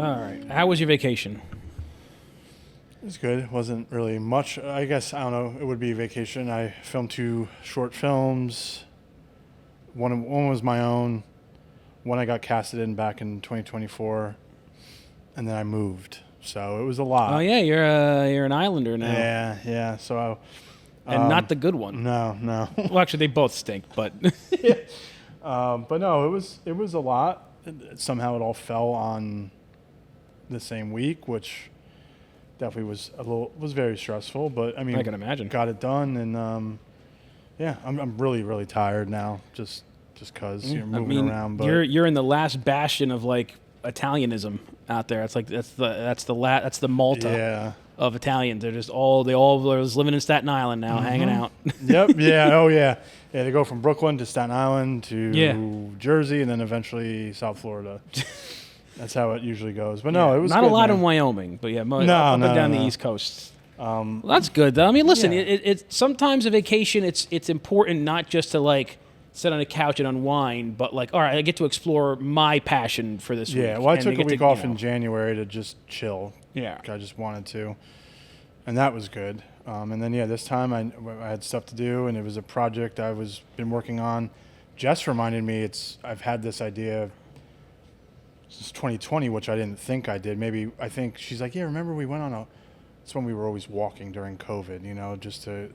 All right. How was your vacation? It was good. It wasn't really much. I guess, I don't know, it would be vacation. I filmed 2 short films. One was my own. One I got casted in back in 2024. And then I moved. So it was a lot. Oh, yeah. You're an Islander now. Yeah. So, and not the good one. No. Well, actually, they both stink, but... But no, it was a lot. Somehow it all fell on the same week, which definitely was very stressful. But I mean, I can imagine. Got it done, and I'm really really tired now, just because you're moving around. But you're in the last bastion of like Italianism out there. It's like that's the Malta of Italians. They all are living in Staten Island now, hanging out. Yep. Yeah. Oh yeah. Yeah. They go from Brooklyn to Staten Island to Jersey, and then eventually South Florida. That's how it usually goes. But no, it was not good, a lot man. in Wyoming, but up and down the East Coast. Well, that's good though. I mean, listen, it's sometimes a vacation. It's important not just to like sit on a couch and unwind, but like, all right, I get to explore my passion for this week. Yeah, well, I took a week off in January to just chill. Yeah. I just wanted to. And that was good. And then, this time I had stuff to do, and it was a project been working on. Jess reminded me I've had this idea since 2020, which I didn't think I did. I think she's like, yeah, remember we went on it's when we were always walking during COVID, just to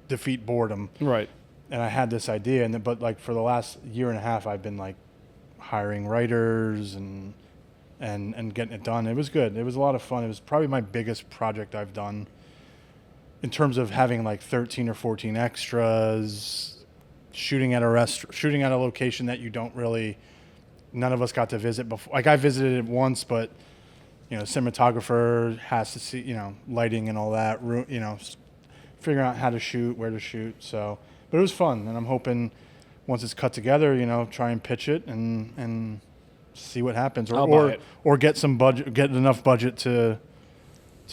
defeat boredom. Right. And I had this idea, but like for the last year and a half, I've been like hiring writers and getting it done. It was good. It was a lot of fun. It was probably my biggest project I've done in terms of having like 13 or 14 extras, shooting at a location that none of us got to visit before. Like I visited it once, but cinematographer has to see, lighting and all that, figuring out how to shoot, where to shoot. So. But it was fun, and I'm hoping once it's cut together, try and pitch it and see what happens, or get some budget, get enough budget to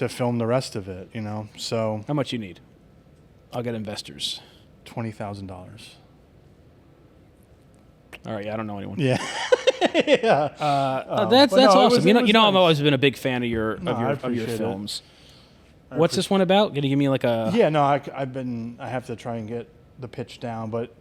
film the rest of it, So how much you need? I'll get investors. $20,000. All right, I don't know anyone. Yeah. That's awesome. I've always been a big fan of your films. What's this one about? Can you give me like a? Yeah, no, I have to try and get the pitch down, but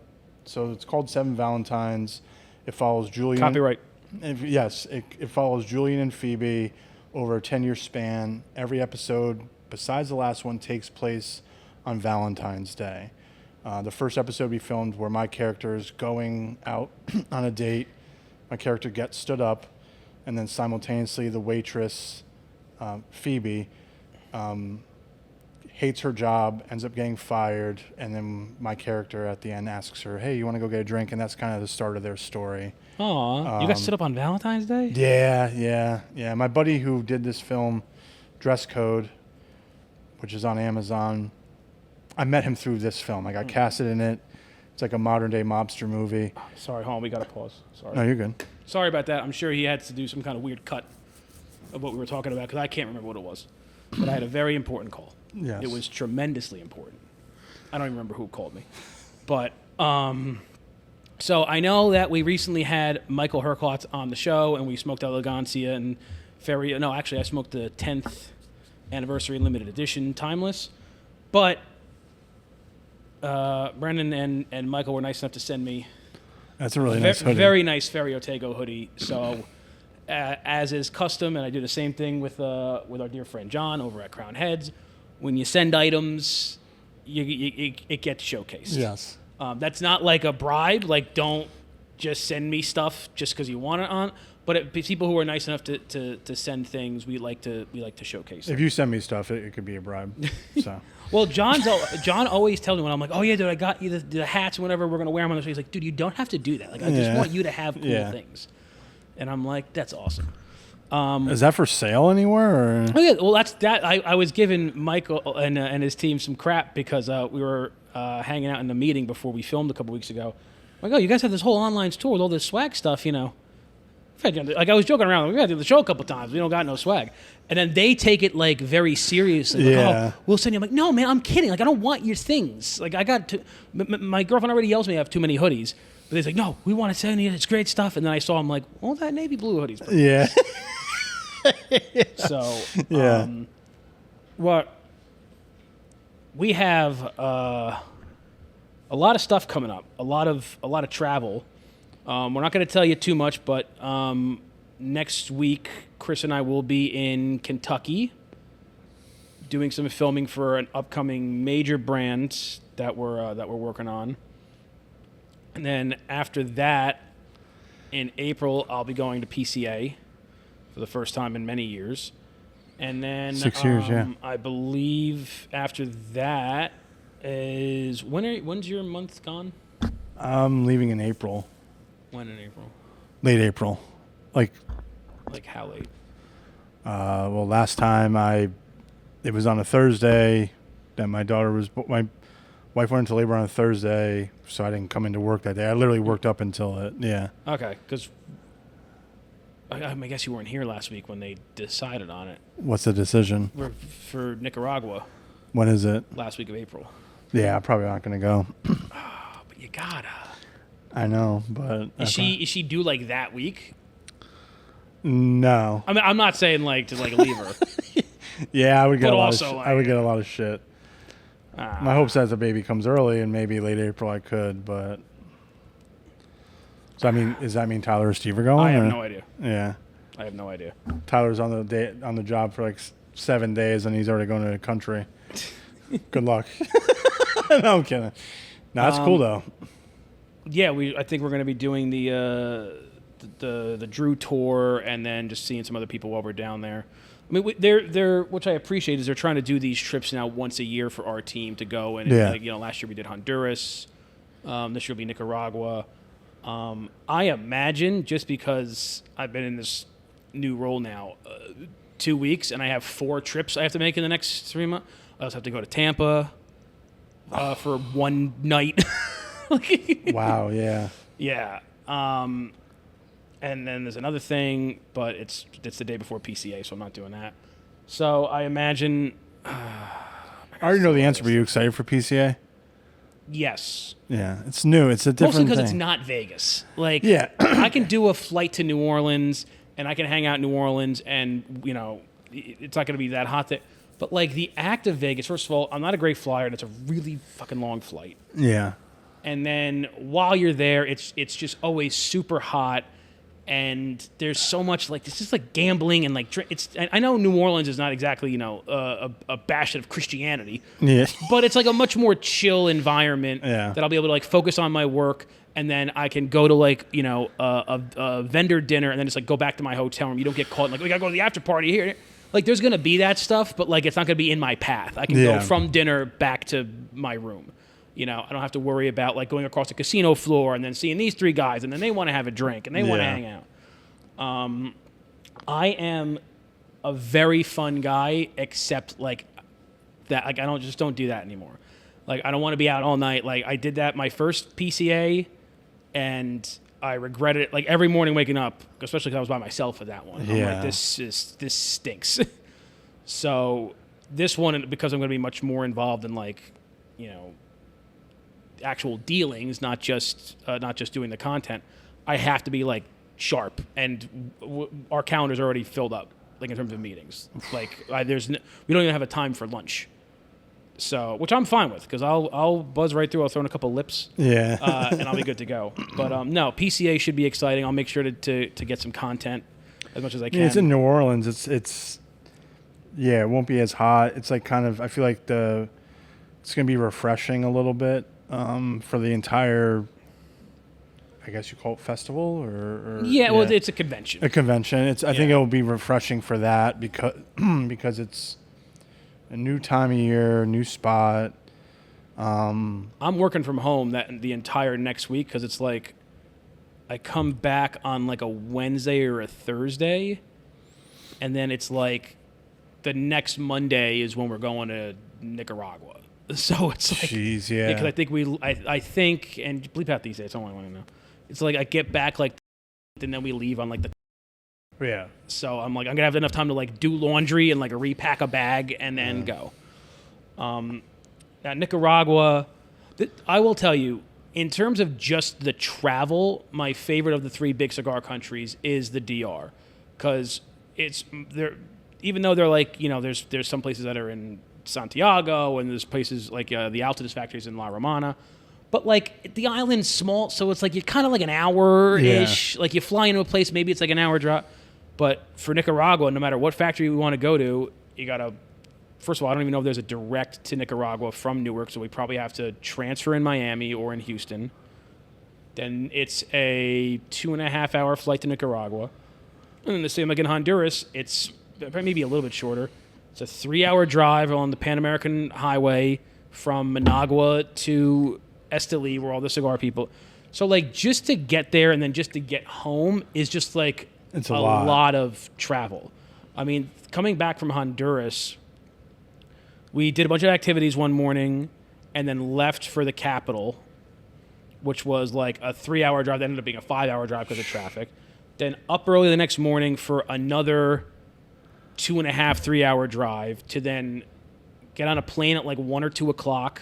so it's called 7 Valentines. It follows Julian. Copyright. Yes, it follows Julian and Phoebe over a 10-year span. Every episode, besides the last one, takes place on Valentine's Day. The first episode we filmed where my character is going out on a date. My character gets stood up, and then simultaneously the waitress, Phoebe, hates her job, ends up getting fired, and then my character at the end asks her, hey, you want to go get a drink? And that's kind of the start of their story. Aw, you got stood up on Valentine's Day? Yeah. My buddy who did this film, Dress Code, which is on Amazon, I met him through this film. I got casted in it. It's like a modern-day mobster movie. Sorry, hold on, we got to pause. Sorry. No, you're good. Sorry about that. I'm sure he had to do some kind of weird cut of what we were talking about, because I can't remember what it was. But I had a very important call. Yes. It was tremendously important. I don't even remember who called me. But, so I know that we recently had Michael Herklotz on the show, and we smoked Elegancia and I smoked the 10th anniversary limited edition Timeless. But Brendan and Michael were nice enough to send me that's a really nice hoodie. Very nice Ferry Otego hoodie. So, as is custom, and I do the same thing with our dear friend John over at Crown Heads. When you send items, it gets showcased. Yes. That's not like a bribe. Like, don't just send me stuff just because you want it on. But people who are nice enough to send things, we like to showcase. If you send me stuff, it could be a bribe. So. Well, John always tells me when I'm like, oh yeah, dude, I got you the hats, whenever we're gonna wear them on the show. He's like, dude, you don't have to do that. Like, I just want you to have cool things. And I'm like, that's awesome. Is that for sale anywhere? Or? Oh yeah, well that's that. I was giving Michael and his team some crap because we were hanging out in the meeting before we filmed a couple weeks ago. I'm like, oh, you guys have this whole online store with all this swag stuff, Like, I was joking around. We got to do the show a couple times. We don't got no swag. And then they take it, like, very seriously. Like, oh, we'll send you. I'm like, no, man, I'm kidding. Like, I don't want your things. Like, I got to... My girlfriend already yells at me I have too many hoodies. But they're like, no, we want to send you. It's great stuff. And then I saw him like, well, that navy blue hoodie's pretty nice. So, Yeah. what we have a lot of stuff coming up, a lot of travel. We're not going to tell you too much, but next week, Chris and I will be in Kentucky doing some filming for an upcoming major brand that we're working on. And then after that, in April, I'll be going to PCA for the first time in many years. And then 6 years, yeah. I believe after that is when's your month gone? I'm leaving in April. When in April? Late April. Like how late? well, last time it was on a Thursday. Then my wife went into labor on a Thursday, so I didn't come into work that day. I literally worked up until it. Yeah. Okay, because I guess you weren't here last week when they decided on it. What's the decision? For Nicaragua. When is it? Last week of April. Yeah, I'm probably not going to go. But you gotta. I know, but Is she due like that week? No. I mean, I'm not saying like to like leave her. Yeah, I would get But a lot also, of like- I would get a lot of shit. My hopes that the baby comes early and maybe late April I could, but so I mean, does that mean Tyler or Steve are going? I have or? no idea. Yeah, I have no idea. Tyler's on the job for like 7 days and he's already going to the country. Good luck. No, I'm kidding. No, that's cool though. Yeah, I think we're going to be doing the Drew tour and then just seeing some other people while we're down there. I mean, they're which I appreciate is they're trying to do these trips now once a year for our team to go and Yeah. like, last year we did Honduras, this year will be Nicaragua. I imagine just because I've been in this new role now 2 weeks and I have 4 trips I have to make in the next 3 months. I also have to go to Tampa for one night. Wow, yeah. Yeah. And then there's another thing, but it's the day before PCA, so I'm not doing that. So I imagine. I already know the answer, but are you excited for PCA? Yes. Yeah, it's new. It's a different Mostly because thing. it's not Vegas. Like, Yeah. I can do a flight to New Orleans, and I can hang out in New Orleans, and, it's not going to be that hot there. But, like, the act of Vegas, first of all, I'm not a great flyer, and it's a really fucking long flight. Yeah. And then while you're there, it's just always super hot. And there's so much like it's just like gambling and like it's. I know New Orleans is not exactly a bastion of Christianity, Yeah. but it's like a much more chill environment Yeah. that I'll be able to like focus on my work, and then I can go to like a vendor dinner, and then just like go back to my hotel room. You don't get caught in, like we gotta go to the after party here. Like there's gonna be that stuff, but like it's not gonna be in my path. I can Yeah. go from dinner back to my room. I don't have to worry about like going across the casino floor and then seeing these 3 guys and then they want to have a drink and they want to Yeah. hang out. I am a very fun guy, except like that. Like I don't do that anymore. Like I don't want to be out all night. Like I did that my first PCA, and I regretted it. Like every morning waking up, especially because I was by myself for that one. I'm Yeah. like, this stinks. So this one, because I'm going to be much more involved in like, actual dealings, not just doing the content. I have to be like sharp, and our calendars are already filled up, like in terms of meetings. Like we don't even have a time for lunch, so which I'm fine with because I'll buzz right through. I'll throw in a couple lips, Yeah. and I'll be good to go. But no, PCA should be exciting. I'll make sure to get some content as much as I can. Yeah, it's in New Orleans. It's it won't be as hot. It's like kind of I feel like it's gonna be refreshing a little bit for the entire. I guess you call it festival or well, it's a convention. a convention. I think Yeah. it will be refreshing for that because it's a new time of year, new spot. I'm working from home the entire next week because it's like I come back on like a Wednesday or a Thursday, and then it's like the next Monday is when we're going to Nicaragua. So it's like, Jeez, yeah. because I think I think, and bleep out these days. I don't want to know. It's like I get back like, and then we leave on like the. Yeah. So I'm like, I'm gonna have enough time to like do laundry and like repack a bag and then go. Now Nicaragua, I will tell you, in terms of just the travel, my favorite of the 3 big cigar countries is the DR, because it's there. Even though they're like, there's some places that are in Santiago, and there's places like the Altadis factories in La Romana. But, like, the island's small, so it's, like, you're kind of like an hour-ish. Yeah. Like, you fly into a place, maybe it's like an hour drop. But for Nicaragua, no matter what factory we want to go to, you got to... First of all, I don't even know if there's a direct to Nicaragua from Newark, so we probably have to transfer in Miami or in Houston. Then it's a 2.5-hour flight to Nicaragua. And then the same like in Honduras, it's maybe a little bit shorter. It's a 3-hour drive on the Pan American Highway from Managua to Esteli, where all the cigar people. So, like, just to get there and then just to get home is just, like, it's a lot of travel. I mean, coming back from Honduras, we did a bunch of activities one morning and then left for the capital, which was, like, a 3-hour drive. That ended up being a 5-hour drive because of traffic. Then up early the next morning for another 2.5, 3-hour drive to then get on a plane at, like, 1 or 2 o'clock,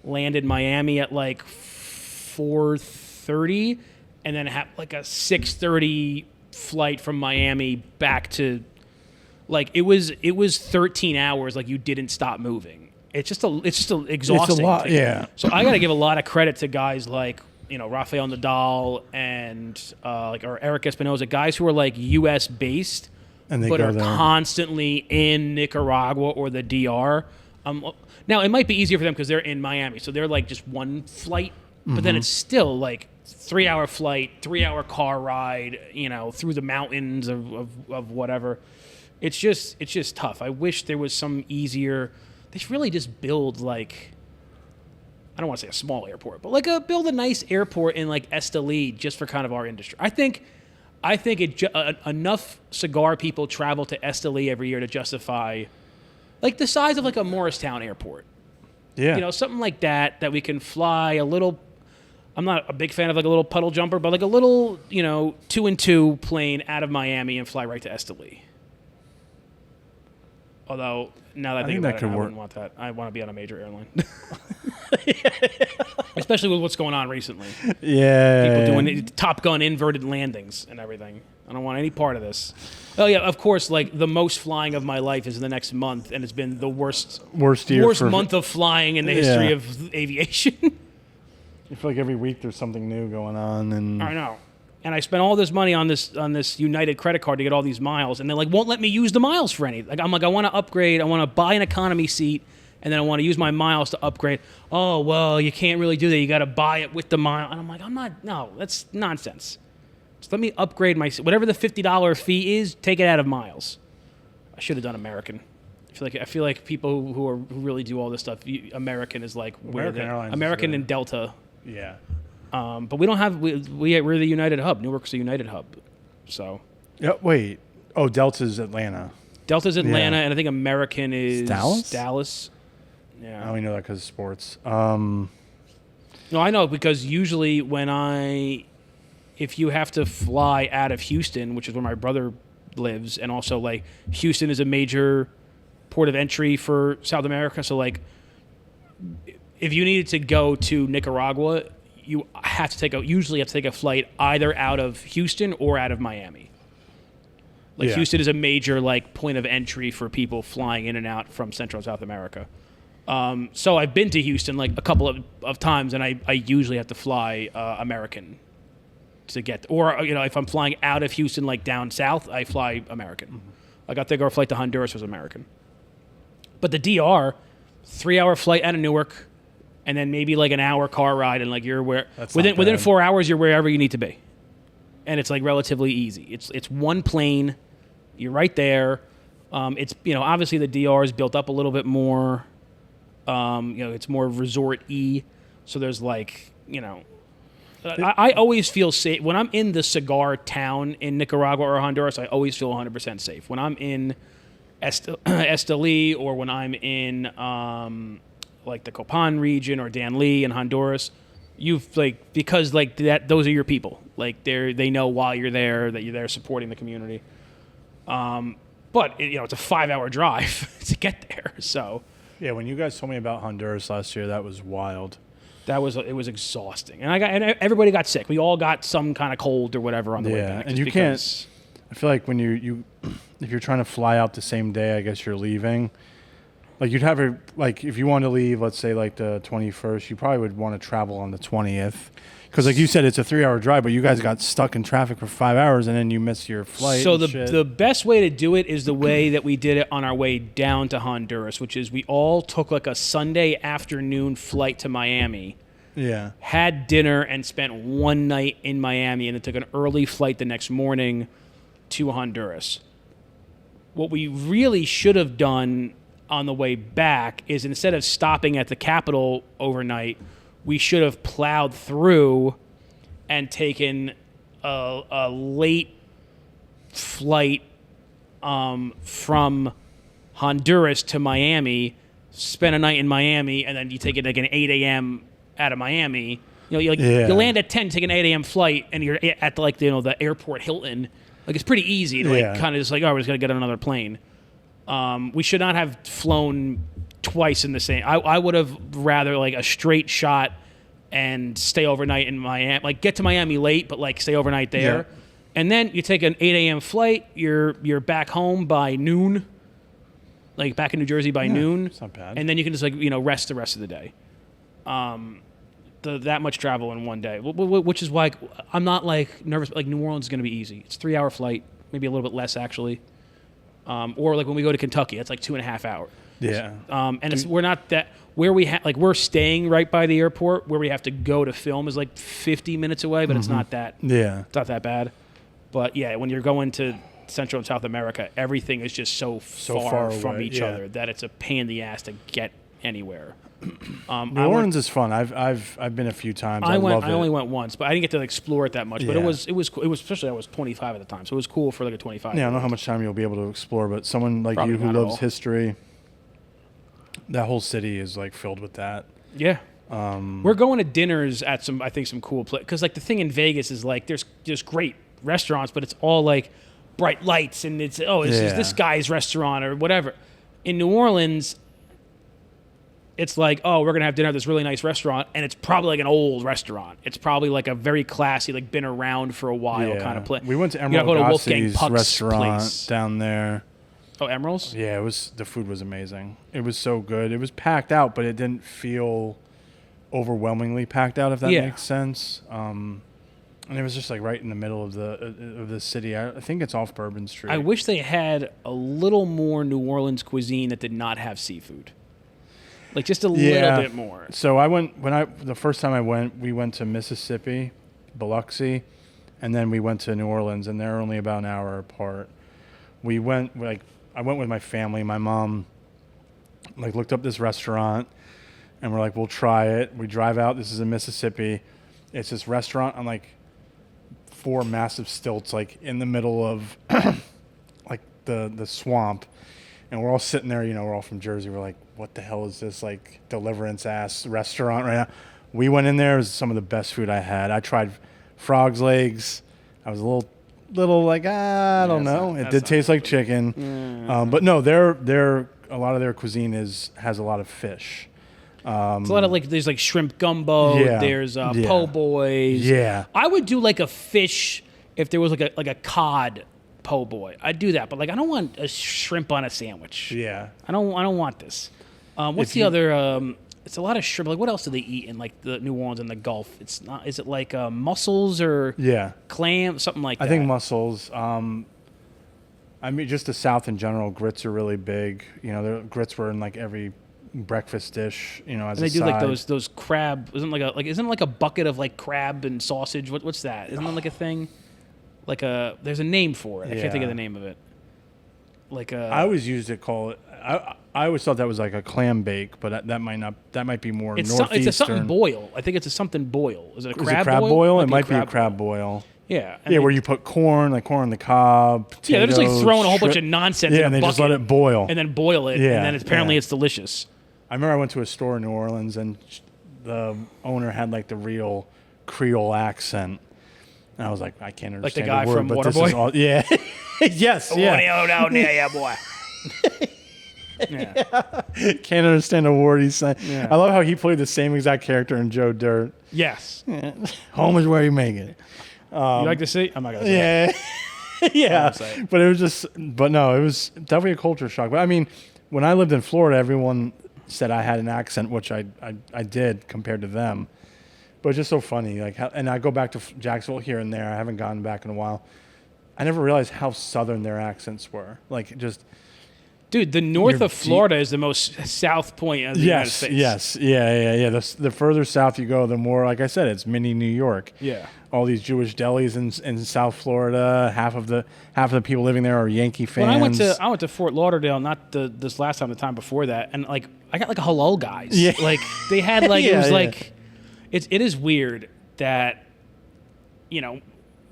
land in Miami at, like, 4:30, and then have, like, a 6:30 flight from Miami back to, like, it was 13 hours, like, you didn't stop moving. It's just exhausting. It's a lot, yeah. So I got to give a lot of credit to guys like, Rafael Nadal and or Eric Espinosa, guys who are, like, U.S. based, and they but go are there. Constantly in Nicaragua or the DR. Now, it might be easier for them because they're in Miami, so they're, like, just one flight, but then it's still, like, 3-hour flight, 3-hour car ride, through the mountains of whatever. It's just tough. I wish there was some easier. They should really just build, like, I don't want to say a small airport, but like build a nice airport in, like, Esteli just for kind of our industry. I think enough cigar people travel to Esteli every year to justify, like, the size of, like, a Morristown airport. Yeah. Something like that we can fly a little. I'm not a big fan of, like, a little puddle jumper, but, like, a little, 2-and-2 plane out of Miami and fly right to Esteli. Although, now that I think about it, I wouldn't want that. I want to be on a major airline. Especially with what's going on recently. Yeah. People doing Top Gun inverted landings and everything. I don't want any part of this. Oh, yeah, of course, like, the most flying of my life is in the next month, and it's been the worst month of flying in the history of aviation. I feel like every week there's something new going on. And I know. And I spent all this money on this United credit card to get all these miles, and they, like, won't let me use the miles for any. Like, I'm like, I want to upgrade. I want to buy an economy seat, and then I want to use my miles to upgrade. Oh, well, you can't really do that. You got to buy it with the mile. And I'm like, no, that's nonsense. Just let me upgrade my, whatever the $50 fee is, take it out of miles. I should have done American. I feel like people who really do all this stuff, American is like American Airlines. American and Delta. Yeah. But we don't have we're the United hub. Newark's the United hub. So. Yeah. Wait. Oh, Delta's Atlanta. Delta's Atlanta, and I think American is Dallas. Yeah. I only know that because of sports. No, I know because usually if you have to fly out of Houston, which is where my brother lives, and also, like, Houston is a major port of entry for South America. So, like, if you needed to go to Nicaragua, you usually have to take a flight either out of Houston or out of Miami. Like, Houston is a major, like, point of entry for people flying in and out from Central and South America. So I've been to Houston, like, a couple of times, and I usually have to fly American to get, or, if I'm flying out of Houston, like, down south, I fly American. Mm-hmm. I got to go. Our flight to Honduras was American. But the DR, 3-hour flight out of Newark, and then maybe, like, an hour car ride, and, like, you're within 4 hours, you're wherever you need to be, and it's, like, relatively easy. It's one plane, you're right there. It's obviously the DR is built up a little bit more. It's more resort-y, so there's, like, I always feel safe when I'm in the cigar town in Nicaragua or Honduras. I always feel 100% safe when I'm in Esteli or when I'm in like the Copan region or Danlí in Honduras. Because, like, that, those are your people. Like, they know while you're there that you're there supporting the community. But it's a 5-hour drive to get there. So yeah, when you guys told me about Honduras last year, that was wild. It was exhausting, and everybody got sick. We all got some kind of cold or whatever on the way back. And you can't. I feel like when you if you're trying to fly out the same day, I guess you're leaving. Like you'd have a like if you want to leave, let's say like the 21st, you probably would want to travel on the 20th. Because like you said, it's a 3-hour drive, but you guys got stuck in traffic for 5 hours, and then you missed your flight. So and shit. the best way to do it is the way that we did it on our way down to Honduras, which is we all took like a Sunday afternoon flight to Miami, had dinner, and spent one night in Miami, and then took an early flight the next morning to Honduras. What we really should have done on the way back is instead of stopping at the capital overnight, we should have plowed through and taken a late flight from Honduras to Miami, spend a night in Miami, and then you take it like an 8 a.m. out of Miami. You land at 10, take an 8 a.m. flight, and you're at the airport Hilton. Like it's pretty easy to kind of just like, oh, we're just gonna get on another plane. We should not have flown twice in the same. I would have rather like a straight shot and stay overnight in Miami, like get to Miami late, but like stay overnight there, and then you take an 8 a.m. flight. You're back home by noon, like back in New Jersey by noon. It's not bad. And then you can just rest the rest of the day. That much travel in one day, which is why I'm not like nervous. Like New Orleans is going to be easy. It's a 3-hour flight, maybe a little bit less actually. Or like when we go to Kentucky, it's like 2.5 hours. Yeah. And we're not that where we're staying right by the airport. Where we have to go to film is like 50 minutes away, but it's not that. Yeah. It's not that bad. But yeah, when you're going to Central and South America, everything is just so far from each other that it's a pain in the ass to get anywhere. New Orleans is fun. I've been a few times. I love it. I only went once, but I didn't get to explore it that much. But it was cool. It was especially I was 25 at the time, so it was cool for like a 25. Yeah, I don't know how much time you'll be able to explore, but someone like you who loves history, that whole city is like filled with that. Yeah. We're going to dinners at some cool places because like the thing in Vegas is like there's great restaurants, but it's all like bright lights and it's this guy's restaurant or whatever. In New Orleans, it's like, oh, we're going to have dinner at this really nice restaurant, and it's probably like an old restaurant. It's probably like a very classy, like been around for a while kind of place. We went to Emerald Gossie's restaurant down there. Oh, Emerald's? Yeah, the food was amazing. It was so good. It was packed out, but it didn't feel overwhelmingly packed out, if that makes sense. And it was just like right in the middle of the city. I think it's off Bourbon Street. I wish they had a little more New Orleans cuisine that did not have seafood. Like just a little bit more. So the first time I went, we went to Mississippi, Biloxi, and then we went to New Orleans, and they're only about an hour apart. I went with my family. My mom looked up this restaurant, and we're like, we'll try it. We drive out. This is in Mississippi. It's this restaurant on like 4 massive stilts, like in the middle of like the swamp. And we're all sitting there, we're all from Jersey. We're like, what the hell is this, like, Deliverance-ass restaurant right now? We went in there. It was some of the best food I had. I tried frog's legs. I was a little like, I don't know. It did taste like chicken. But no, a lot of their cuisine has a lot of fish. It's a lot of, like, there's, like, shrimp gumbo. Yeah, there's po' boys. Yeah. I would do, like, a fish if there was, like a cod po' boy. I'd do that, but like I don't want a shrimp on a sandwich. Yeah. I don't want this. What's the other it's a lot of shrimp. Like what else do they eat in like the New Orleans and the Gulf? It's not is it like mussels or clam, something like that? I think mussels. I mean just the South in general, grits are really big. The grits were in like every breakfast dish, as they a do side. like those crab isn't like a bucket of like crab and sausage. What's that? Isn't that like a thing? There's a name for it. I can't think of the name of it. I always used to call it. I always thought that was like a clam bake, but that might not. That might be more northeastern. It's a something boil. I think it's a something boil. Is it a crab boil? Is it crab boil? It might be a crab boil. Yeah. Where you put corn on the cob. Potatoes, they're just like throwing a whole bunch of nonsense in a and they bucket just let it boil. And then boil it. Yeah. And then apparently it's delicious. I remember I went to a store in New Orleans and the owner had like the real Creole accent. And I was like, I can't understand like the guy word, from but Waterboy? Yeah. Yes, yeah. Yeah, boy. Can't understand a word he's saying. Yeah. I love how he played the same exact character in Joe Dirt. Yes. Home is where you make it. You like to see? I'm not going to say Yeah, saying. but no, it was definitely a culture shock. But I mean, when I lived in Florida, everyone said I had an accent, which I did compared to them. But it's just so funny. Like, and I go back to Jacksonville here and there. I haven't gone back in a while. I never realized how southern their accents were. Like, just. Dude, the north of Florida is the most south point of the United States. Yes, yeah. The further south you go, the more, like I said, it's mini New York. Yeah. All these Jewish delis in South Florida. Half of the people living there are Yankee fans. When I went to Fort Lauderdale, not this last time, the time before that, and like I got like a halal guys. Yeah. Like they had like it was like it is weird that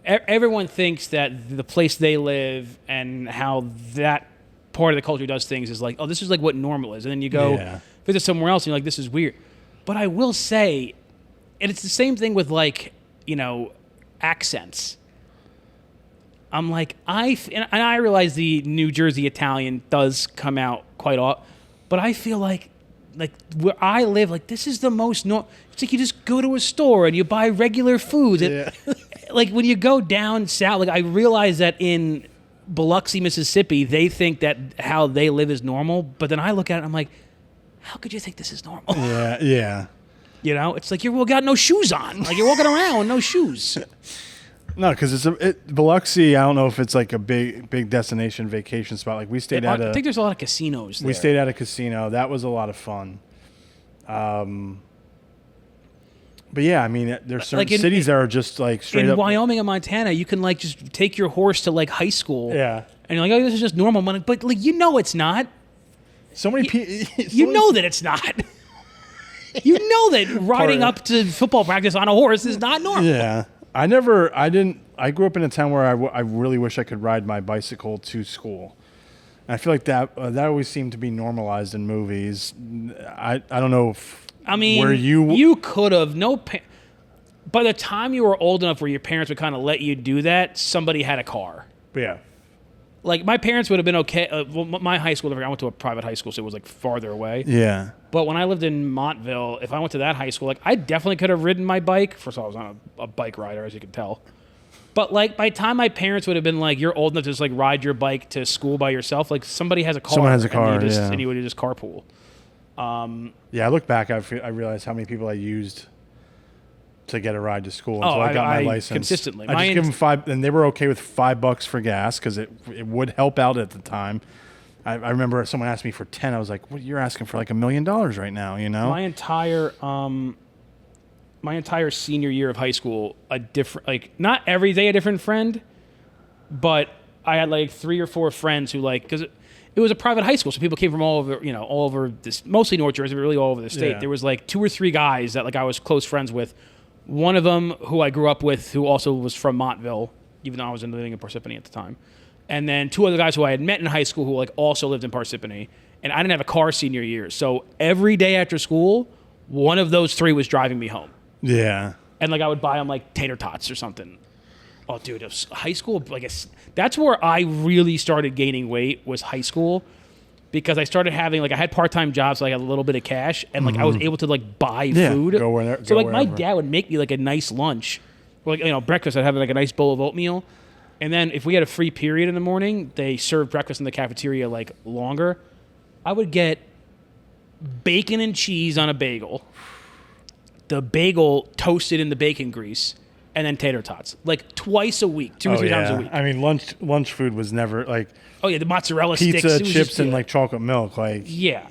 everyone thinks that the place they live and how that part of the culture does things is like, oh, this is like what normal is. And then you go visit somewhere else and you're like, this is weird. But I will say, and it's the same thing with like, accents. I'm like, and I realize the New Jersey Italian does come out quite often, but I feel like where I live, like this is the most it's like you just go to a store and you buy regular foods. Like when you go down south, like I realize that in Biloxi, Mississippi, they think that how they live is normal, but then I look at it and I'm like, how could you think this is normal? Yeah. It's like you've got no shoes on. Like you're walking around with no shoes. No, because Biloxi, I don't know if it's like a big destination vacation spot. Like we stayed I think there's a lot of casinos there. We stayed at a casino. That was a lot of fun. But yeah, I mean, there's certain cities that are just like straight up. In Wyoming and Montana, you can like just take your horse to like high school. Yeah. And you're like, oh, this is just normal money. But like, it's not. So many people. You know that it's not. You know that riding up to football practice on a horse is not normal. Yeah. I grew up in a town where I really wish I could ride my bicycle to school. And I feel like that always seemed to be normalized in movies. I don't know if. I mean, where you could have by the time you were old enough where your parents would kind of let you do that, somebody had a car. Yeah. Like my parents would have been okay. My high school, I went to a private high school, so it was like farther away. Yeah. But when I lived in Montville, if I went to that high school, like I definitely could have ridden my bike. First of all, I was not a bike rider, as you can tell. But like by the time my parents would have been like, you're old enough to just like ride your bike to school by yourself. Like somebody has a car. Someone has a car, and you would just carpool. Yeah, I look back, I realized how many people I used to get a ride to school until I got my license. Consistently. I just give them $5, and they were okay with $5 for gas because it would help out at the time. I remember someone asked me for 10. I was like, "What? You're asking for like $1 million right now?" My entire senior year of high school, a different, like not every day a different friend, but I had like 3 or 4 friends who like because. It was a private high school, so people came from all over this, mostly North Jersey, but really all over the state. Yeah. There was like 2 or 3 guys that like I was close friends with. One of them who I grew up with, who also was from Montville, even though I was living in Parsippany at the time. And then 2 other guys who I had met in high school who like also lived in Parsippany. And I didn't have a car senior year, so every day after school, one of those 3 was driving me home. Yeah. And like I would buy them like tater tots or something. Oh, dude, high school, that's where I really started gaining weight was high school because I started having, like, I had part-time jobs, so I had a little bit of cash, and, like, I was able to, like, buy food. So, like, my dad would make me, like, a nice lunch. Or, like, breakfast, I'd have, like, a nice bowl of oatmeal. And then if we had a free period in the morning, they served breakfast in the cafeteria, like, longer. I would get bacon and cheese on a bagel, the bagel toasted in the bacon grease, and then tater tots, like twice a week, 2 or 3 times a week. I mean, lunch food was never like. Oh yeah, the mozzarella pizza, sticks, chips, and like chocolate milk. Like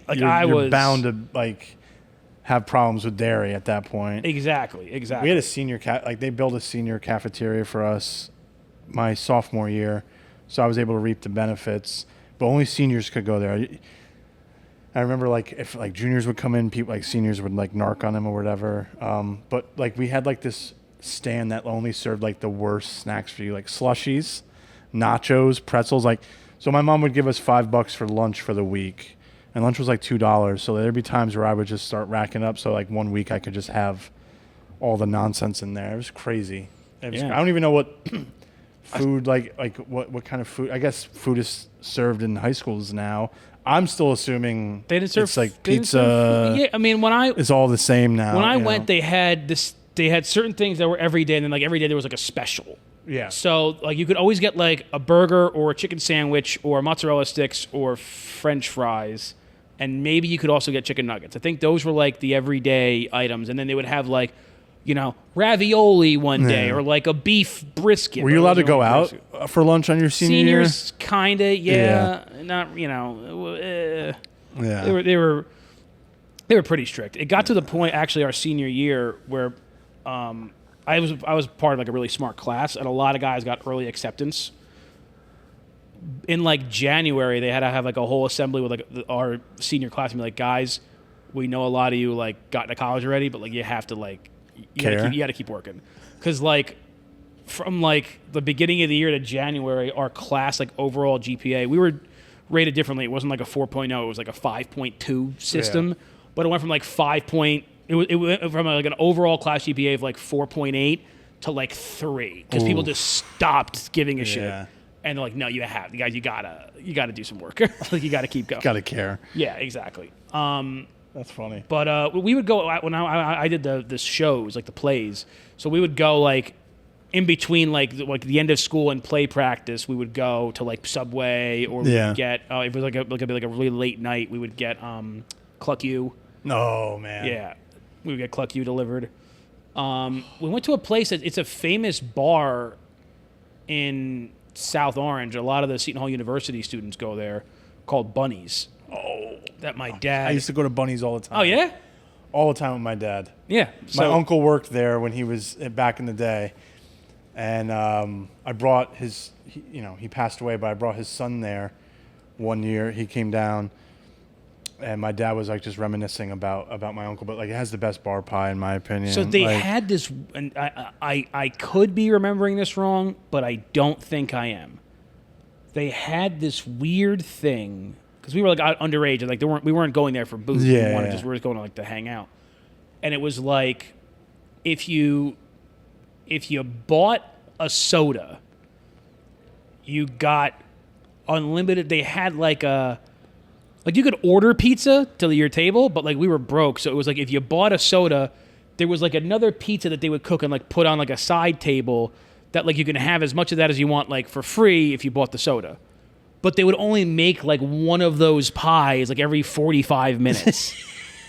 like you're bound to like have problems with dairy at that point. Exactly. We had a senior they built a senior cafeteria for us my sophomore year, so I was able to reap the benefits. But only seniors could go there. I remember like if like juniors would come in, people like seniors would like narc on them or whatever. But like we had like this stand that only served like the worst snacks for you, like slushies, nachos, pretzels. Like, so my mom would give us $5 for lunch for the week, and lunch was like $2. So there'd be times where I would just start racking up. So like one week I could just have all the nonsense in there. It was crazy. I don't even know what food like what kind of food. I guess food is served in high schools now. I'm still assuming they didn't serve it's like pizza. Yeah, I mean it's all the same now. When I went, they had this. They had certain things that were every day, and then like every day there was like a special. Yeah. So like you could always get like a burger or a chicken sandwich or mozzarella sticks or French fries, and maybe you could also get chicken nuggets. I think those were like the everyday items, and then they would have like, ravioli one day or like a beef brisket. Were you allowed to go out for lunch on your senior Seniors, kinda, yeah. Not, year? Yeah. They were pretty strict. It got to the point actually our senior year where I was part of like a really smart class, and a lot of guys got early acceptance. In like January, they had to have like a whole assembly with like our senior class and be like, guys, we know a lot of you like got into college already, but like you have to like you got to keep working, because like from like the beginning of the year to January, our class like overall GPA, we were rated differently. It wasn't like a 4.0, it was like a 5.2 system, but it went from like 5. It went from like an overall class GPA of like 4.8 to like 3, because people just stopped giving a shit. And they're like, no, you guys, you gotta do some work. Like you gotta keep going. Gotta care. Yeah, exactly. That's funny. But we would go when I did the shows, like the plays. So we would go like in between like the end of school and play practice. We would go to like Subway, or we would get if it was like a really late night, we would get Cluck You. Oh man. Yeah, we would get Cluck You delivered. We went to a place that it's a famous bar in South Orange. A lot of the Seton Hall University students go there, called Bunnies. Oh, that my dad. I used to go to Bunnies all the time. Oh yeah, all the time with my dad. Yeah, my uncle worked there when he was back in the day, and I brought his. He passed away, but I brought his son there. One year he came down, and my dad was like just reminiscing about my uncle. But like it has the best bar pie in my opinion. So they had this, and I could be remembering this wrong, but I don't think I am. They had this weird thing, because we were like underage, and like we weren't going there for booze. We were just going to like to hang out, and it was like if you bought a soda, you got unlimited. They had like you could order pizza to your table, but like we were broke, so it was like if you bought a soda, there was like another pizza that they would cook and like put on like a side table that like you can have as much of that as you want like for free if you bought the soda. But they would only make like one of those pies like every 45 minutes.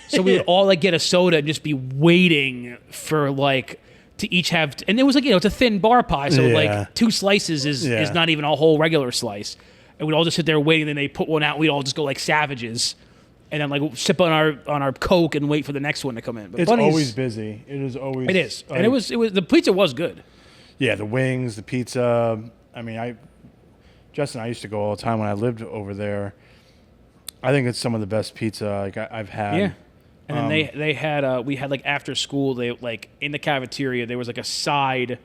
So we would all like get a soda and just be waiting for like to each have, and it was like, it's a thin bar pie, so like 2 slices is not even a whole regular slice. And we'd all just sit there waiting, and then they put one out, and we'd all just go like savages, and then like sip on our Coke and wait for the next one to come in. But it's Bunnies, always busy. It is always. It is, and it was the pizza was good. Yeah, the wings, the pizza. I mean, Justin and I used to go all the time when I lived over there. I think it's some of the best pizza like I've had. Yeah. And then they had we had like after school, they like in the cafeteria there was like a side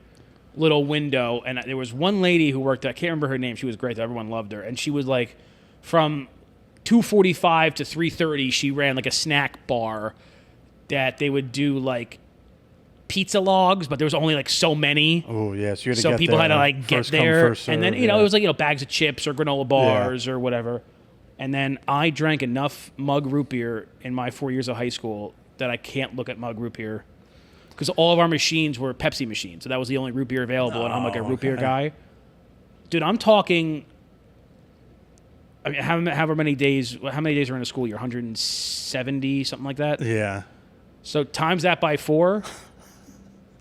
little window, and there was one lady who worked there. I can't remember her name. She was great. Everyone loved her, and she was like from 2:45 to 3:30. She ran like a snack bar that they would do like pizza logs, but there was only like so many. Oh yeah, so you had to so get people there, had to like get there, and then it was like bags of chips or granola bars or whatever. And then I drank enough mug root beer in my 4 years of high school that I can't look at mug root beer, because all of our machines were Pepsi machines, so that was the only root beer available, and I'm like a root beer guy. Dude, I'm talking. I mean, how many days are in a school year? 170, something like that. Yeah. So times that by 4,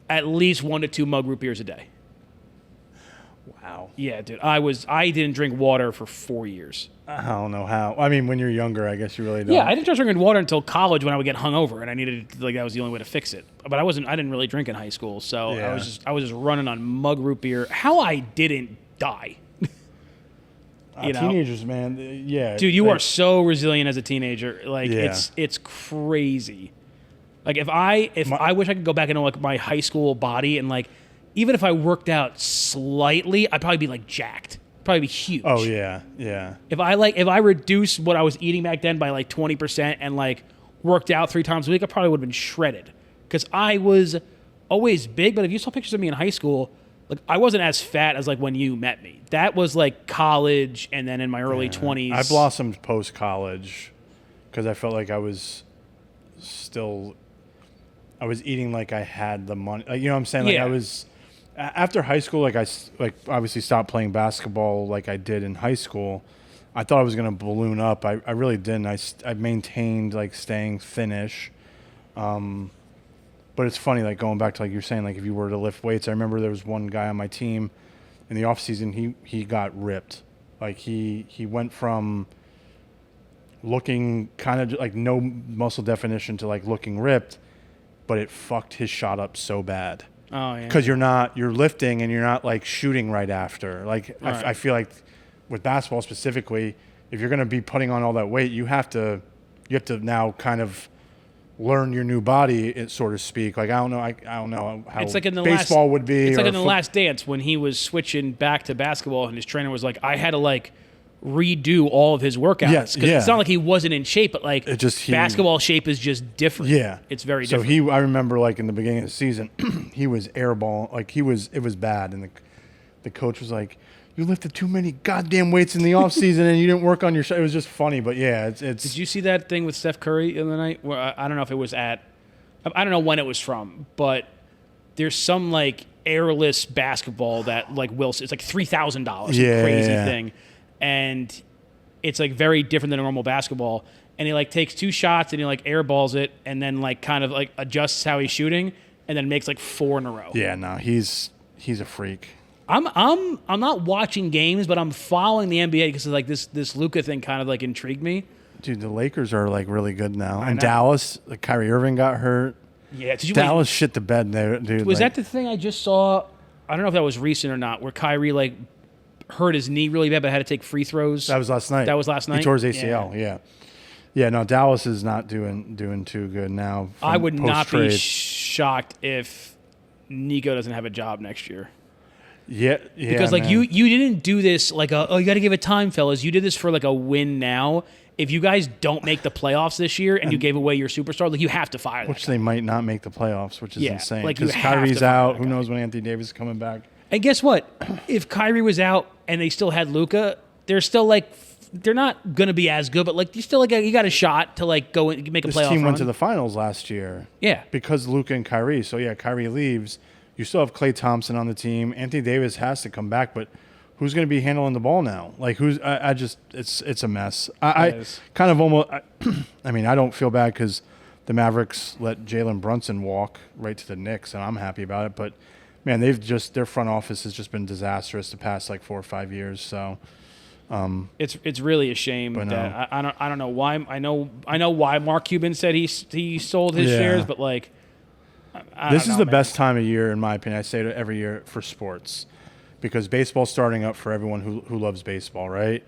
at least 1 to 2 mug root beers a day. Wow. Yeah, dude. I didn't drink water for 4 years. I don't know how. I mean, when you're younger, I guess you really don't. Yeah, I didn't start drinking water until college when I would get hungover, and I needed that was the only way to fix it. But I didn't really drink in high school, so I was just running on mug root beer. How I didn't die. Teenagers, man. Yeah. Dude, you are so resilient as a teenager. Like it's crazy. Like if I wish I could go back into like my high school body, and like even if I worked out slightly, I'd probably be like jacked. Probably be huge. Oh yeah, yeah. If I reduced what I was eating back then by like 20% and like worked out 3 times a week, I probably would have been shredded. Because I was always big, but if you saw pictures of me in high school, like I wasn't as fat as like when you met me. That was like college, and then in my early 20s. I blossomed post college because I felt like I was eating like I had the money. Like, you know what I'm saying? Like After high school, like obviously stopped playing basketball like I did in high school. I thought I was going to balloon up. I really didn't. I maintained like staying thinnish. But it's funny, like going back to like you're saying, like if you were to lift weights, I remember there was one guy on my team in the off season. He got ripped. Like he went from looking kind of like no muscle definition to like looking ripped, but it fucked his shot up so bad. Oh yeah. Because you're lifting and you're not like shooting right after. Like right. I feel like with basketball specifically, if you're going to be putting on all that weight, you have to now kind of learn your new body, so to speak. Like I don't know how it's like in the baseball would be. It's like in the Last Dance when he was switching back to basketball, and his trainer was like, I had to like redo all of his workouts. Yes, yeah. It's not like he wasn't in shape, but like basketball shape is just different. Yeah, it's very different. So I remember like in the beginning of the season, he was airball. Like it was bad, and the coach was like, you lifted too many goddamn weights in the off season and you didn't work on your shot. It was just funny, but yeah, it's. Did you see that thing with Steph Curry the other night? Where I don't know if it was I don't know when it was from, but there's some like airless basketball that like Wilson. It's like $3,000, crazy thing, and it's like very different than a normal basketball. And he like takes 2 shots and he like airballs it, and then like kind of like adjusts how he's shooting, and then makes like 4 in a row. Yeah, no, he's a freak. I'm not watching games, but I'm following the NBA because like this Luka thing kind of like intrigued me. Dude, the Lakers are like really good now. And Dallas, like Kyrie Irving got hurt. Yeah, Dallas shit the bed there, dude. Was that the thing I just saw? I don't know if that was recent or not, where Kyrie like hurt his knee really bad, but had to take free throws. That was last night. He tore his ACL. Yeah. No, Dallas is not doing too good now. I would not be shocked if Nico doesn't have a job next year. Yeah, because like you didn't do this like you got to give it time, fellas. You did this for like a win now. If you guys don't make the playoffs this year and you gave away your superstar, like you have to fire. Which they might not make the playoffs, which is insane. Like because Kyrie's out. Who knows when Anthony Davis is coming back? And guess what? If Kyrie was out and they still had Luka, they're still like they're not going to be as good, but like you still like you got a shot to like go and make a playoff run. This team went to the finals last year. Yeah, because Luka and Kyrie. So yeah, Kyrie leaves. You still have Klay Thompson on the team. Anthony Davis has to come back, but who's going to be handling the ball now? Like it's a mess. I kind of almost. I mean, I don't feel bad because the Mavericks let Jalen Brunson walk right to the Knicks, and I'm happy about it. But man, their front office has just been disastrous the past like 4 or 5 years. So it's really a shame that I don't know why. I know why Mark Cuban said he sold his shares, but like. This is the best time of year, in my opinion. I say it every year for sports because baseball's starting up for everyone who loves baseball, right?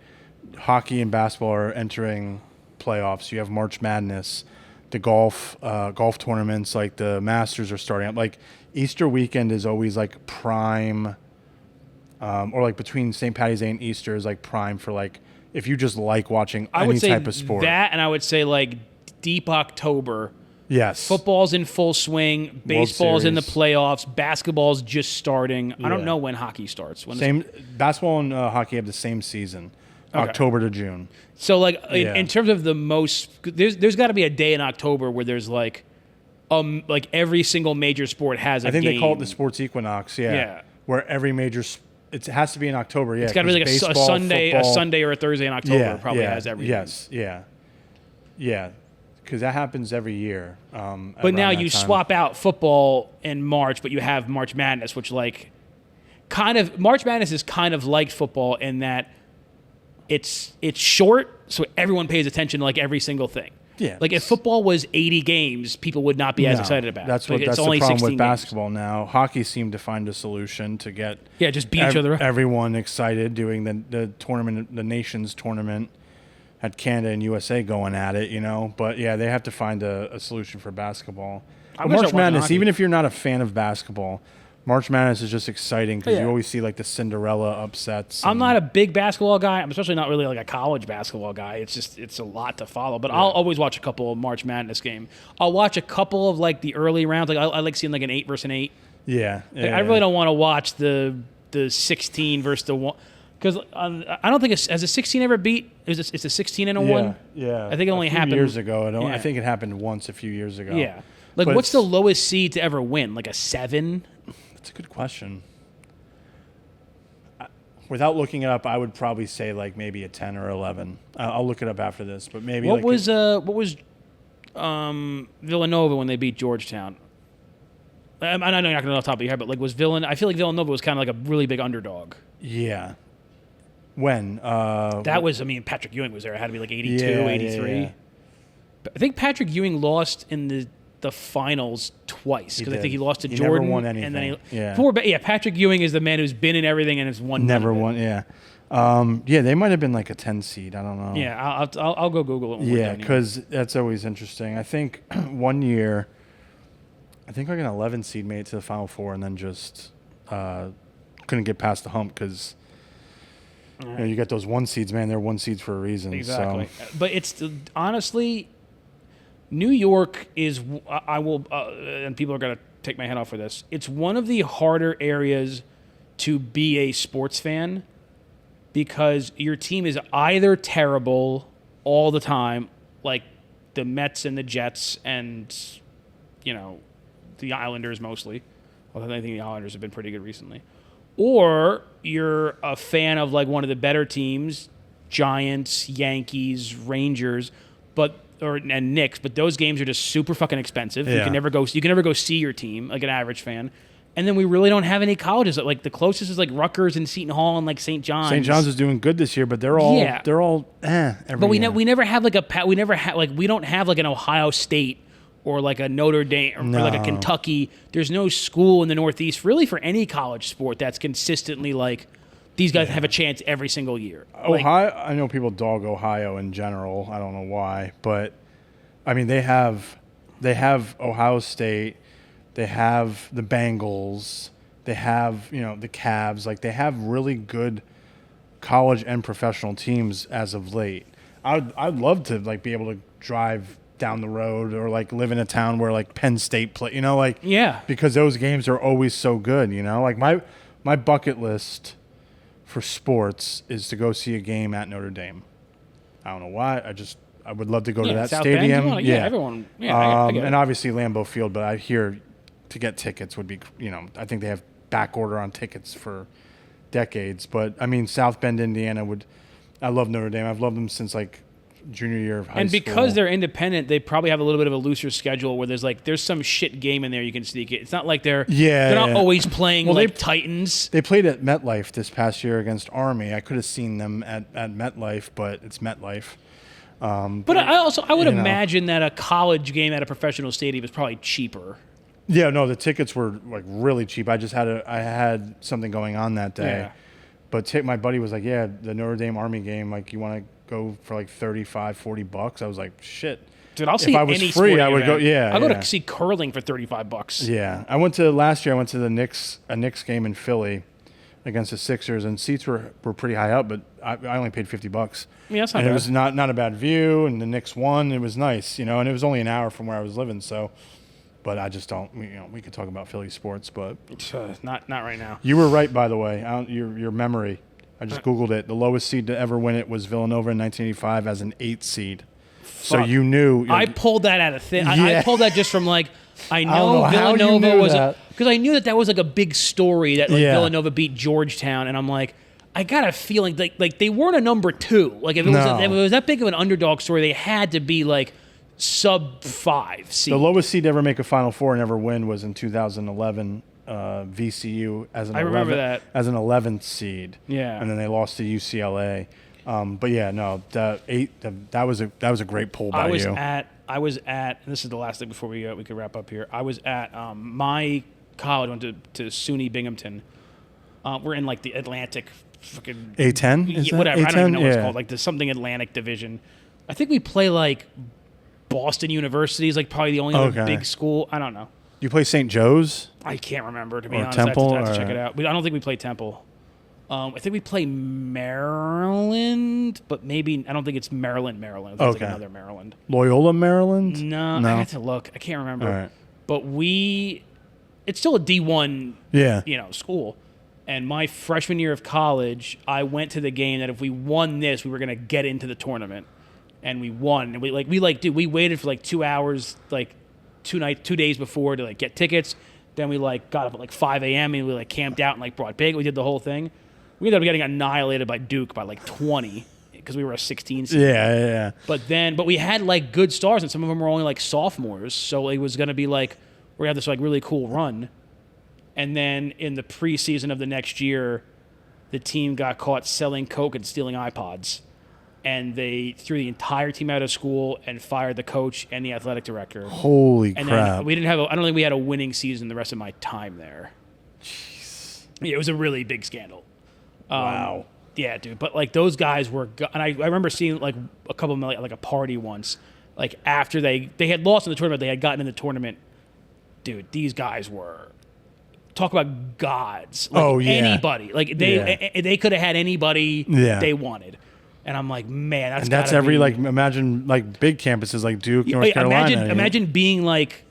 Hockey and basketball are entering playoffs. You have March Madness, the golf tournaments, like the Masters are starting up. Like Easter weekend is always like prime, or like between St. Patty's Day and Easter is like prime for like if you just like watching any type of sport. That, and I would say like deep October. Yes. Football's in full swing. Baseball's in the playoffs. Basketball's just starting. I don't know when hockey starts. Basketball and hockey have the same season, October to June. So, like, in terms of the most, there's got to be a day in October where there's like every single major sport has a game. I think they call it the sports equinox. Yeah. Where every major, it has to be in October. Yeah. It's got to be like baseball, a Sunday or a Thursday in October. Probably has everything. Yes. Yeah. Because that happens every year. But now you swap out football in March, but you have March Madness, which like March Madness is kind of like football in that it's short, so everyone pays attention to like every single thing. Yeah. Like if football was 80 games, people would not be as excited about it. That's the problem with basketball now. Hockey seemed to find a solution to get just beat each other up. Everyone excited doing the tournament, the nations tournament. Had Canada and USA going at it, But, yeah, they have to find a solution for basketball. March Madness, even if you're not a fan of basketball, March Madness is just exciting because you always see, like, the Cinderella upsets. I'm not a big basketball guy. I'm especially not really, like, a college basketball guy. It's a lot to follow. But I'll always watch a couple of March Madness games. I'll watch a couple of, like, the early rounds. Like, I like seeing, like, an 8 versus an 8. Yeah. I really don't want to watch the 16 versus the 1. Because I don't think has a 16 ever beat? It's a 16 and a 1? Yeah. I think it only happened years ago. I think it happened once a few years ago. Yeah. Like, what's the lowest seed to ever win? Like a 7? That's a good question. without looking it up, I would probably say like maybe a 10 or 11. I'll look it up after this, but maybe. What was Villanova when they beat Georgetown? I know you're not going to know off the top of your head, but like I feel like Villanova was kind of like a really big underdog. Yeah. When? Patrick Ewing was there. It had to be like 82, 83. Yeah. I think Patrick Ewing lost in the finals twice because I think he lost to Jordan. Never won anything. And then Patrick Ewing is the man who's been in everything and has won. Never won. Yeah. They might have been like a 10 seed. I don't know. Yeah, I'll go Google it. Yeah, because that's always interesting. I think one year, like an 11 seed made it to the Final Four and then just couldn't get past the hump because you get those 1 seeds, man. They're 1 seeds for a reason. Exactly. So. But it's honestly, New York is, and people are going to take my head off for this, it's one of the harder areas to be a sports fan because your team is either terrible all the time, like the Mets and the Jets and, the Islanders mostly, although I think the Islanders have been pretty good recently, or you're a fan of like one of the better teams, Giants, Yankees, Rangers, and Knicks, but those games are just super fucking expensive. Yeah. You can never go see your team like an average fan. And then we really don't have any colleges. Like the closest is like Rutgers and Seton Hall and like St. John's. St. John's is doing good this year, but they're all every But we year. never have we don't have like an Ohio State or like a Notre Dame or like a Kentucky. There's no school in the Northeast really for any college sport that's consistently like these guys have a chance every single year. Ohio, I know people dog Ohio in general. I don't know why, but I mean they have Ohio State, they have the Bengals, they have the Cavs. Like they have really good college and professional teams as of late. I'd love to like be able to drive down the road or like live in a town where like Penn State play. Because those games are always so good. Like my bucket list for sports is to go see a game at Notre Dame. I don't know why. I would love to go to that South stadium. Bend, everyone. Yeah, I get it. And obviously Lambeau Field, but I hear to get tickets would be, I think they have back order on tickets for decades. But I mean, South Bend, Indiana I love Notre Dame. I've loved them since like junior year of high school. And because they're independent, they probably have a little bit of a looser schedule where there's some shit game in there you can sneak it. It's not like they're not always playing Titans. They played at MetLife this past year against Army. I could have seen them at MetLife, but it's MetLife. But I would imagine that a college game at a professional stadium is probably cheaper. Yeah, no, the tickets were like really cheap. I had something going on that day. Yeah. But my buddy was like, yeah, the Notre Dame Army game, like you want to go for like $35-$40. I was like, shit. Dude, I'll see if I was any free, I would event. go. Yeah, I'll go to see curling for $35. Yeah, last year. I went to the Knicks game in Philly against the Sixers, and seats were pretty high up, but I only paid $50. Yeah, that's not and bad. It was not a bad view, and the Knicks won. It was nice, and it was only an hour from where I was living, so. But I just don't. We could talk about Philly sports, but not right now. You were right, by the way. Your memory. I just Googled it. The lowest seed to ever win it was Villanova in 1985 as an 8 seed. So you knew. I pulled that out of thin. Yeah. I pulled that just from like I know Villanova was that. because I knew that was like a big story that Villanova beat Georgetown, and I'm like, I got a feeling like they weren't a number 2. Like if it was that big of an underdog story, they had to be like sub 5 seed. The lowest seed to ever make a Final Four and ever win was in 2011. VCU as an 11th seed. Yeah, and then they lost to UCLA. But yeah, no, that was a great pull by you. I was at, and this is the last thing before we could wrap up here. I was at my college, went to SUNY Binghamton. We're in like the Atlantic fucking A10, whatever. A10? I don't even know what it's called. Like the something Atlantic Division. I think we play like Boston University is like probably the only other big school. I don't know. You play St. Joe's? I can't remember, to be honest. Temple, I have to check it out. I don't think we play Temple. I think we play Maryland, but maybe I don't think it's Maryland. It's like another Maryland. Loyola, Maryland? No, I have to look. I can't remember. All right. But it's still a D1 school. And my freshman year of college, I went to the game that if we won this, we were going to get into the tournament. And we won. And we waited for like 2 hours, like 2 days before to like get tickets. Then we like got up at like 5 a.m. and we like camped out and like brought bacon. We did the whole thing. we ended up getting annihilated by Duke by like 20 because we were a 16 seed. Yeah. But we had like good stars, and some of them were only like sophomores, so it was going to be like we had this like really cool run. And then in the preseason of the next year, the team got caught selling coke and stealing iPods, and they threw the entire team out of school and fired the coach and the athletic director. Holy And crap! then we didn't have. I don't think we had a winning season the rest of my time there. Jeez. Yeah, it was a really big scandal. Wow. Yeah, dude. But like those guys were, and I remember seeing like a couple of them at like a party once. Like after they had lost in the tournament, they had gotten in the tournament. Dude, these guys were talk about gods. Like anybody. Like they could have had anybody they wanted. And I'm like, man, that's every like imagine like big campuses like Duke, North Carolina. Imagine being like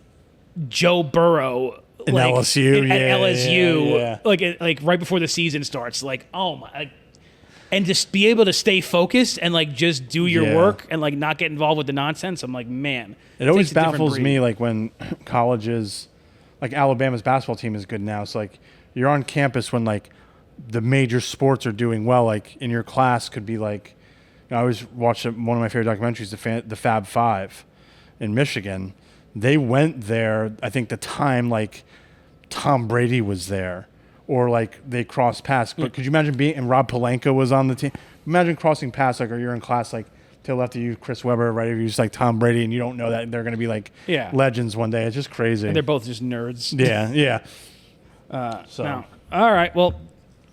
Joe Burrow in like, LSU, at LSU, like right before the season starts. Like, oh my. And just be able to stay focused and like just do your work and like not get involved with the nonsense. I'm like, man. It always baffles me like when colleges, like Alabama's basketball team is good now. So like you're on campus when like the major sports are doing well. Like in your class could be like, I always watched one of my favorite documentaries, the Fab Five in Michigan. They went there, I think the time like Tom Brady was there. Or like they crossed paths. But could you imagine and Rob Pelinka was on the team? Imagine crossing paths like, or you're in class like to the left of you, Chris Webber, right of you, just like Tom Brady, and you don't know that they're going to be like legends one day. It's just crazy. And they're both just nerds. Yeah. All right. Well,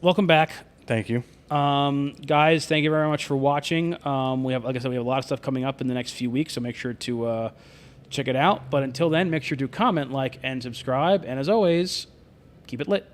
welcome back. Thank you. Guys, thank you very much for watching. We have, like I said, we have a lot of stuff coming up in the next few weeks, so make sure to check it out. But until then, make sure to comment, like, and subscribe. And as always, keep it lit.